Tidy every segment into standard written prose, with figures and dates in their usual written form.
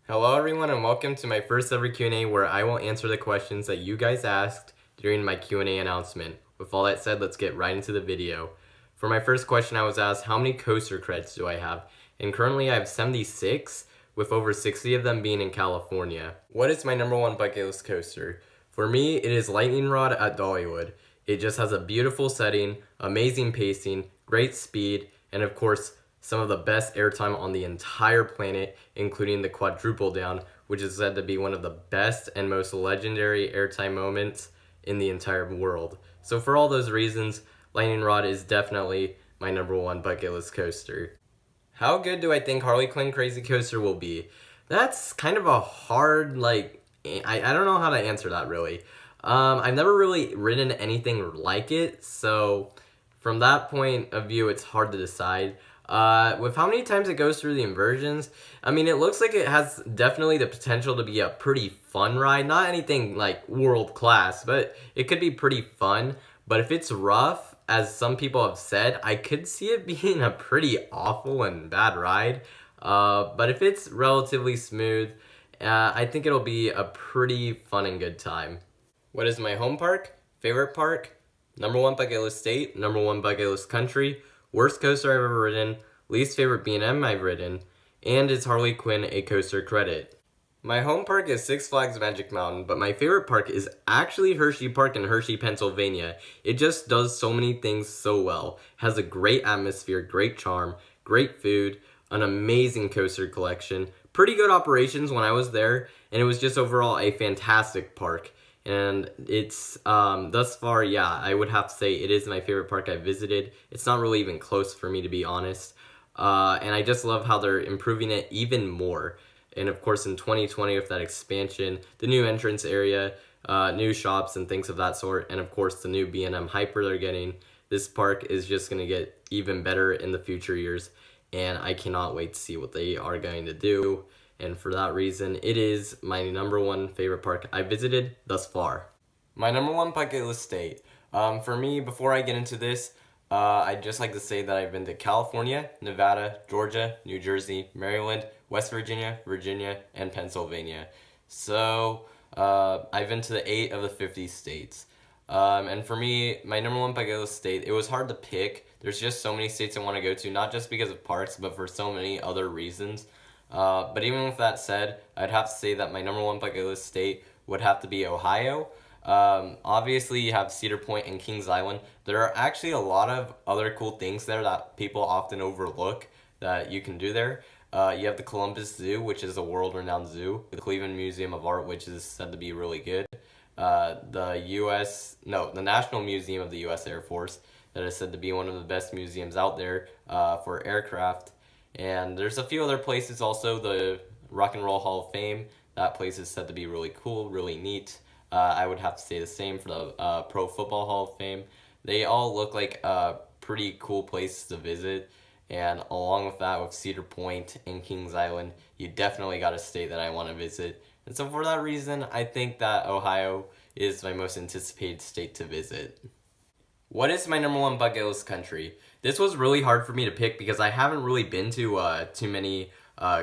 Hello everyone and welcome to my first ever Q&A where I will answer the questions that you guys asked during my Q&A announcement. With all that said, let's get right into the video. For my first question, I was asked how many coaster credits do I have? And currently I have 76, with over 60 of them being in California. What is my number one bucket list coaster? For me, it is Lightning Rod at Dollywood. It just has a beautiful setting, amazing pacing, great speed, and of course, some of the best airtime on the entire planet, including the quadruple down, which is said to be one of the best and most legendary airtime moments in the entire world. So for all those reasons, Lightning Rod is definitely my number one bucket list coaster. How good do I think Harley Quinn Crazy Coaster will be? That's kind of a hard, I don't know how to answer that really. I've never really ridden anything like it, so from that point of view, it's hard to decide. With how many times it goes through the inversions, I mean, it looks like it has definitely the potential to be a pretty fun ride. Not anything like world class, but it could be pretty fun. But if it's rough, as some people have said, I could see it being a pretty awful and bad ride. But if it's relatively smooth, I think it'll be a pretty fun and good time. What is my home park? Favorite park? Number one bucket list state, number one bucket list country, worst coaster I've ever ridden, least favorite B&M I've ridden, and is Harley Quinn a coaster credit? My home park is Six Flags Magic Mountain, but my favorite park is actually Hershey Park in Hershey, Pennsylvania. It just does so many things so well. Has a great atmosphere, great charm, great food, an amazing coaster collection, pretty good operations when I was there, and it was just overall a fantastic park. And it's, thus far, yeah, I would have to say it is my favorite park I've visited. It's not really even close for me, to be honest. And I just love how they're improving it even more. And of course, in 2020, with that expansion, the new entrance area, new shops and things of that sort, and of course, the new B&M Hyper they're getting, this park is just going to get even better in the future years. And I cannot wait to see what they are going to do. And for that reason, it is my number one favorite park I visited thus far. My number one bucket list state. For me, before I get into this, I'd just like to say that I've been to California, Nevada, Georgia, New Jersey, Maryland, West Virginia, Virginia, and Pennsylvania. So I've been to the 8 of the 50 states. And for me, my number one bucket list state, it was hard to pick. There's just so many states I want to go to, not just because of parks, but for so many other reasons. But even with that said, I'd have to say that my number one bucket list state would have to be Ohio. Obviously, you have Cedar Point and Kings Island. There are actually a lot of other cool things there that people often overlook that you can do there. You have the Colombus Zoo, which is a world-renowned zoo. The Cleveland Museum of Art, which is said to be really good. The National Museum of the U.S. Air Force, that is said to be one of the best museums out there for aircraft. And there's a few other places also, the Rock and Roll Hall of Fame. That place is said to be really cool, really neat. I would have to say the same for the Pro Football Hall of Fame. They all look like pretty cool places to visit. And along with that, with Cedar Point and Kings Island, you definitely got a state that I want to visit. And so for that reason, I think that Ohio is my most anticipated state to visit. What is my number one bucket list country? This was really hard for me to pick because I haven't really been to too many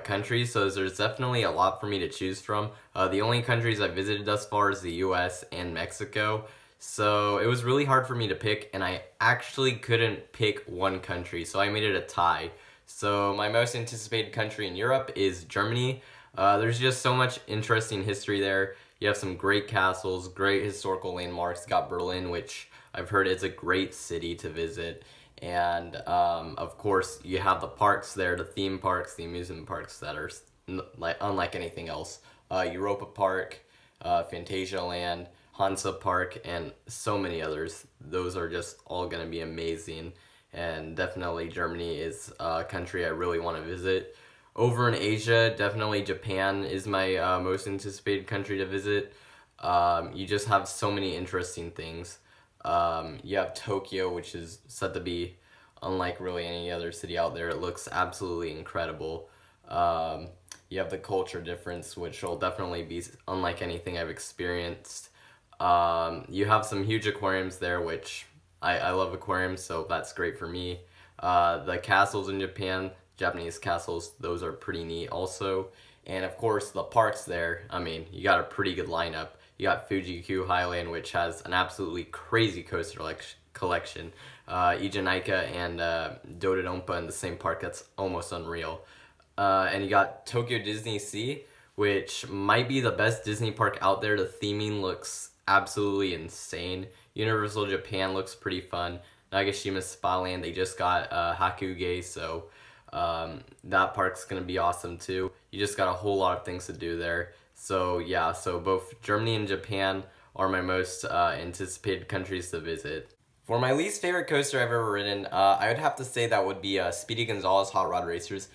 countries, so there's definitely a lot for me to choose from. The only countries I visited thus far is the US and Mexico, so it was really hard for me to pick, and I actually couldn't pick one country, so I made it a tie. So my most anticipated country in Europe is Germany. There's just so much interesting history there. You have some great castles, great historical landmarks. You got Berlin, which I've heard is a great city to visit. And of course, you have the parks there, the theme parks, the amusement parks that are unlike anything else. Europa Park, Fantasia Land, Hansa Park, and so many others. Those are just all going to be amazing. And definitely Germany is a country I really want to visit. Over in Asia, definitely Japan is my most anticipated country to visit. You just have so many interesting things. You have Tokyo, which is said to be unlike really any other city out there. It looks absolutely incredible. You have the culture difference, which will definitely be unlike anything I've experienced. You have some huge aquariums there, which I love aquariums, so that's great for me. The castles in Japan, Japanese castles, those are pretty neat also. And of course, the parks there, I mean, you got a pretty good lineup. You got Fuji-Q Highland, which has an absolutely crazy coaster collection. Ijunaika and Dodonpa in the same park, that's almost unreal. And you got Tokyo Disney Sea, which might be the best Disney park out there. The theming looks absolutely insane. Universal Japan looks pretty fun. Nagashima Spa-Land, they just got Hakugei, so that park's gonna be awesome too. You just got a whole lot of things to do there. So yeah, so both Germany and Japan are my most anticipated countries to visit. For my least favorite coaster I've ever ridden, I would have to say that would be Speedy Gonzales Hot Rod Racers.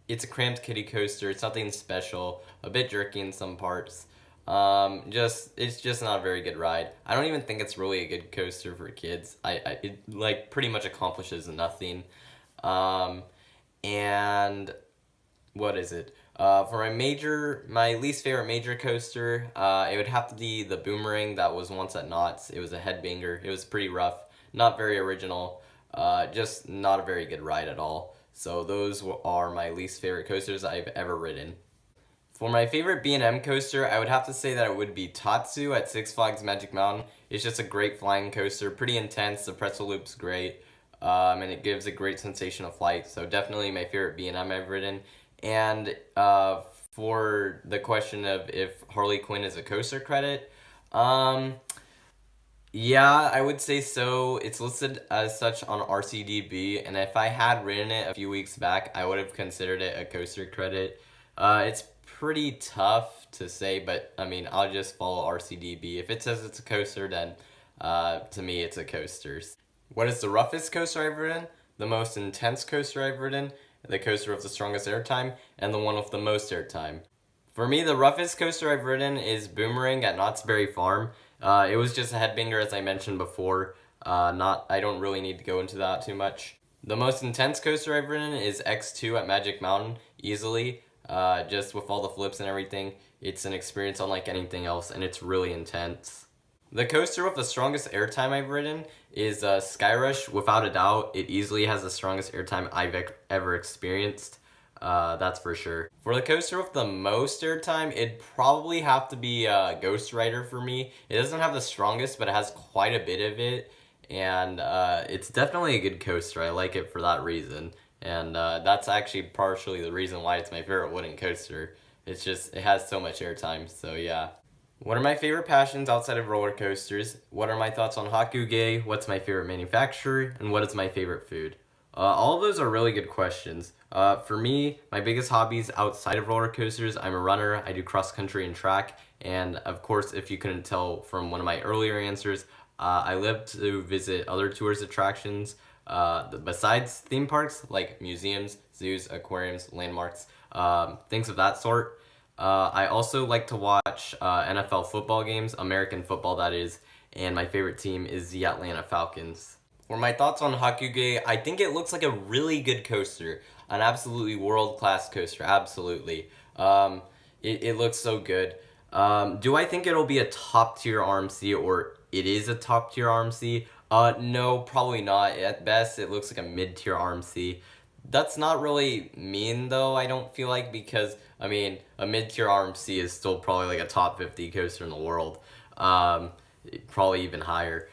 It's a cramped kiddie coaster. It's nothing special. A bit jerky in some parts. It's just not a very good ride. I don't even think it's really a good coaster for kids. It like pretty much accomplishes nothing. And what is it? For my least favorite major coaster, it would have to be the Boomerang that was once at Knott's. It was a headbanger. It was pretty rough, not very original, just not a very good ride at all. So those are my least favorite coasters I've ever ridden. For my favorite B&M coaster, I would have to say that it would be Tatsu at Six Flags Magic Mountain. It's just a great flying coaster, pretty intense. The pretzel loop's great, and it gives a great sensation of flight. So definitely my favorite B&M I've ridden. And for the question of if Harley Quinn is a coaster credit, yeah, I would say so. It's listed as such on RCDB, and if I had ridden it a few weeks back, I would have considered it a coaster credit. It's pretty tough to say, but I mean, I'll just follow RCDB. If it says it's a coaster, then to me, it's a coaster. What is the roughest coaster I've ridden? The most intense coaster I've ridden? The coaster with the strongest airtime, and the one with the most airtime. For me, the roughest coaster I've ridden is Boomerang at Knott's Berry Farm. It was just a headbanger, as I mentioned before. I don't really need to go into that too much. The most intense coaster I've ridden is X2 at Magic Mountain, easily. Just with all the flips and everything. It's an experience unlike anything else, and it's really intense. The coaster with the strongest airtime I've ridden is Skyrush. Without a doubt, it easily has the strongest airtime I've ever experienced. That's for sure. For the coaster with the most airtime, it'd probably have to be Ghost Rider for me. It doesn't have the strongest, but it has quite a bit of it. And it's definitely a good coaster. I like it for that reason. And that's actually partially the reason why it's my favorite wooden coaster. It's just, it has so much airtime, so yeah. What are my favorite passions outside of roller coasters? What are my thoughts on Hakugei? What's my favorite manufacturer? And what is my favorite food? All of those are really good questions. For me, my biggest hobbies outside of roller coasters, I'm a runner, I do cross country and track, and of course, if you couldn't tell from one of my earlier answers, I live to visit other tourist attractions besides theme parks, like museums, zoos, aquariums, landmarks, things of that sort. I also like to watch NFL football games, American football that is, and my favorite team is the Atlanta Falcons. For my thoughts on Hakugei, I think it looks like a really good coaster, an absolutely world-class coaster, absolutely. It looks so good. Do I think it'll be a top-tier RMC, or it is a top-tier RMC? No, probably not. At best, it looks like a mid-tier RMC. That's not really mean, though, I don't feel like, because, I mean, a mid-tier RMC is still probably like a top 50 coaster in the world. Probably even higher.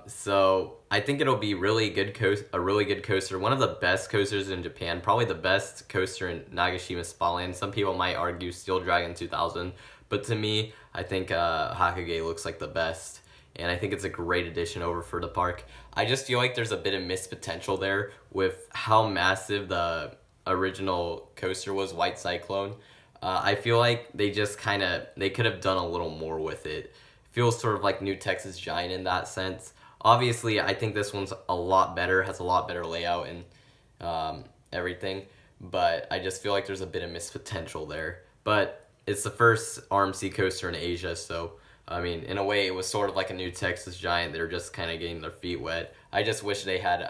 So I think it'll be a really good coaster. One of the best coasters in Japan. Probably the best coaster in Nagashima Spa-Land. Some people might argue Steel Dragon 2000. But to me, I think Hakugei looks like the best. And I think it's a great addition over for the park. I just feel like there's a bit of missed potential there with how massive the original coaster was, White Cyclone. I feel like they could have done a little more with it. Feels sort of like New Texas Giant in that sense. Obviously, I think this one's a lot better, has a lot better layout and everything. But I just feel like there's a bit of missed potential there. But it's the first RMC coaster in Asia, so I mean, in a way, it was sort of like a New Texas Giant. They were just kind of getting their feet wet. I just wish they had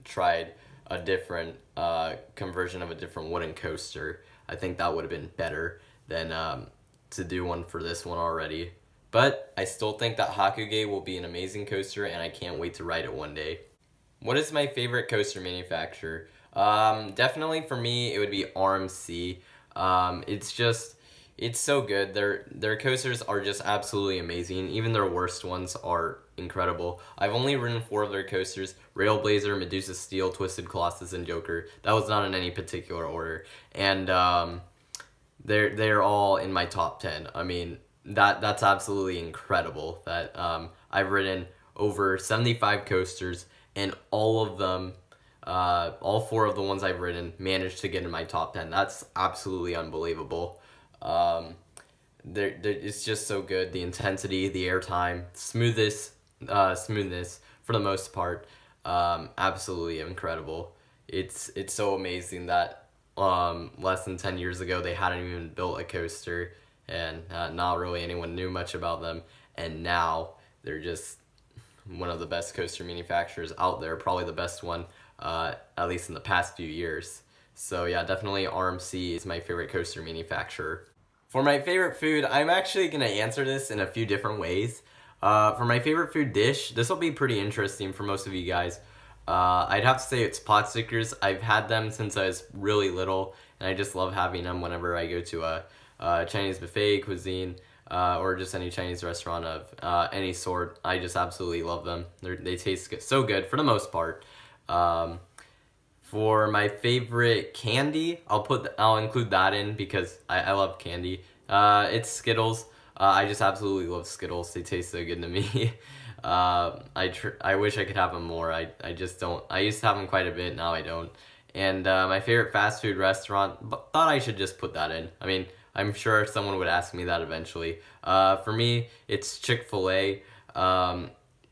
tried a different conversion of a different wooden coaster. I think that would have been better than to do one for this one already. But I still think that Hakugei will be an amazing coaster, and I can't wait to ride it one day. What is my favorite coaster manufacturer? Definitely for me, it would be RMC. It's so good. Their coasters are just absolutely amazing. Even their worst ones are incredible. I've only ridden 4 of their coasters: Railblazer, Medusa Steel, Twisted Colossus, and Joker. That was not in any particular order, and they're all in my top 10. I mean, that's absolutely incredible. That I've ridden over 75 coasters, and all of them, all 4 of the ones I've ridden managed to get in my top 10. That's absolutely unbelievable. It's just so good. The intensity, the airtime, smoothness for the most part, absolutely incredible. It's so amazing that less than 10 years ago they hadn't even built a coaster, and not really anyone knew much about them, and now they're just one of the best coaster manufacturers out there, probably the best one, at least in the past few years. So yeah, definitely RMC is my favorite coaster manufacturer. For my favorite food, I'm actually going to answer this in a few different ways. For my favorite food dish, this will be pretty interesting for most of you guys. I'd have to say it's pot stickers. I've had them since I was really little, and I just love having them whenever I go to a Chinese buffet cuisine, or just any Chinese restaurant of any sort. I just absolutely love them. They taste so good for the most part. For my favorite candy, I'll include that in because I love candy. It's Skittles. I just absolutely love Skittles. They taste so good to me. I wish I could have them more. I just don't. I used to have them quite a bit. Now I don't. And my favorite fast food restaurant, thought I should just put that in. I mean, I'm sure someone would ask me that eventually. For me, it's Chick-fil-A.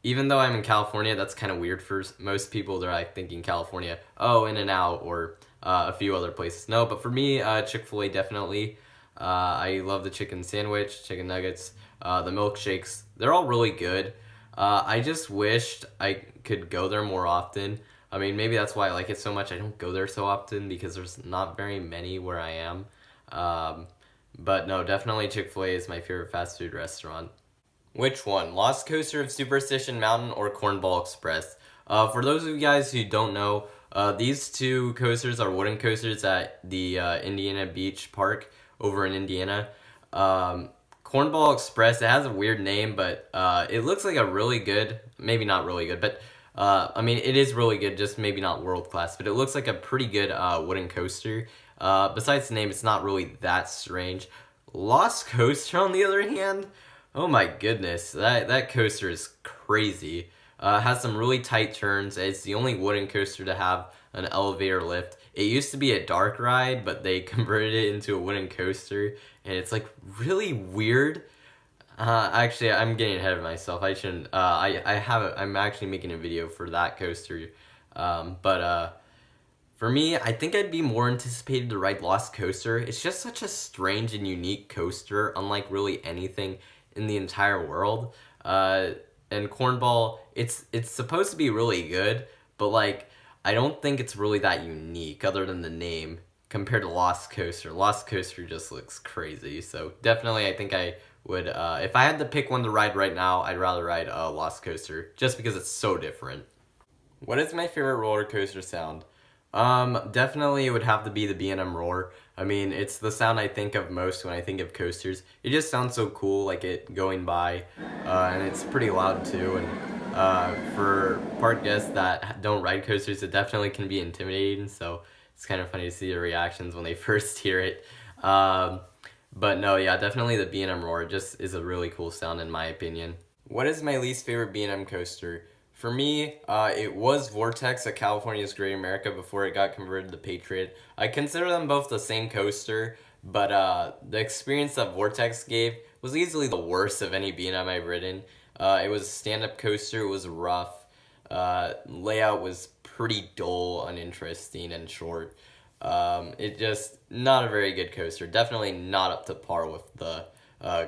Even though I'm in California, that's kind of weird for most people. They're like thinking California, oh, In-N-Out or a few other places. No, but for me, Chick-fil-A definitely. I love the chicken sandwich, chicken nuggets, the milkshakes. They're all really good. I just wished I could go there more often. I mean, maybe that's why I like it so much. I don't go there so often because there's not very many where I am. But no, definitely Chick-fil-A is my favorite fast food restaurant. Which one? Lost Coaster of Superstition Mountain or Cornball Express? For those of you guys who don't know, these 2 coasters are wooden coasters at the Indiana Beach Park over in Indiana. Cornball Express, it has a weird name, but it looks like a really good, maybe not really good, but I mean, it is really good, just maybe not world class, but it looks like a pretty good wooden coaster. Besides the name, it's not really that strange. Lost Coaster, on the other hand, oh my goodness, that coaster is crazy. Has some really tight turns. It's the only wooden coaster to have an elevator lift. It used to be a dark ride, but they converted it into a wooden coaster, and it's like really weird. Actually, I'm getting ahead of myself. I shouldn't. I'm actually making a video for that coaster. For me, I think I'd be more anticipated to ride Lost Coaster. It's just such a strange and unique coaster, unlike really anything in the entire world. And Cornball, it's supposed to be really good, but like I don't think it's really that unique other than the name compared to Lost Coaster. Lost Coaster just looks crazy. So definitely I think I would, if I had to pick one to ride right now, I'd rather ride Lost Coaster just because it's so different. What is my favorite roller coaster sound? Definitely it would have to be the B&M Roar. I mean, it's the sound I think of most when I think of coasters. It just sounds so cool, like it going by, and it's pretty loud too, and for park guests that don't ride coasters, it definitely can be intimidating, so it's kind of funny to see their reactions when they first hear it. But no, yeah, definitely the B&M Roar just is a really cool sound in my opinion. What is my least favorite B&M coaster? For me, it was Vortex at California's Great America before it got converted to Patriot. I consider them both the same coaster, but the experience that Vortex gave was easily the worst of any B&M I've ridden. It was a stand-up coaster, it was rough, layout was pretty dull, uninteresting, and short. It just, not a very good coaster. Definitely not up to par with the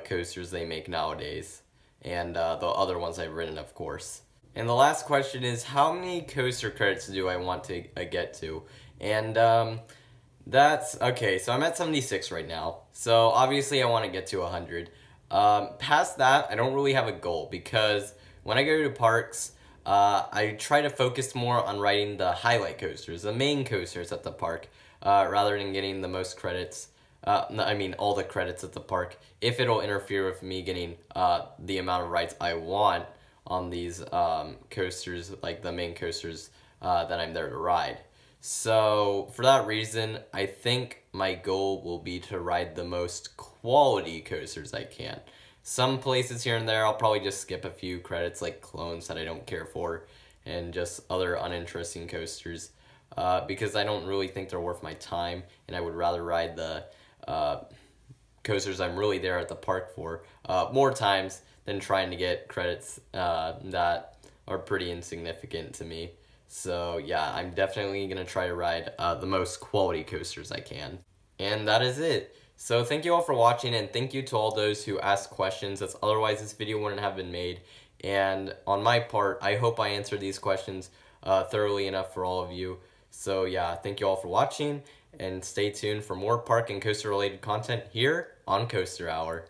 coasters they make nowadays, and the other ones I've ridden, of course. And the last question is, how many coaster credits do I want to get to? And that's, okay, so I'm at 76 right now. So obviously I want to get to 100. Past that, I don't really have a goal because when I go to parks, I try to focus more on riding the highlight coasters, the main coasters at the park, rather than getting the most credits. All the credits at the park, if it'll interfere with me getting the amount of rides I want on these coasters, like the main coasters that I'm there to ride. So for that reason, I think my goal will be to ride the most quality coasters I can. Some places here and there, I'll probably just skip a few credits, like clones that I don't care for, and just other uninteresting coasters, because I don't really think they're worth my time, and I would rather ride the coasters I'm really there at the park for more times than trying to get credits that are pretty insignificant to me. So yeah, I'm definitely going to try to ride the most quality coasters I can. And that is it. So thank you all for watching, and thank you to all those who asked questions, as otherwise this video wouldn't have been made. And on my part, I hope I answered these questions thoroughly enough for all of you. So yeah, thank you all for watching, and stay tuned for more park and coaster related content here on Coaster Hour.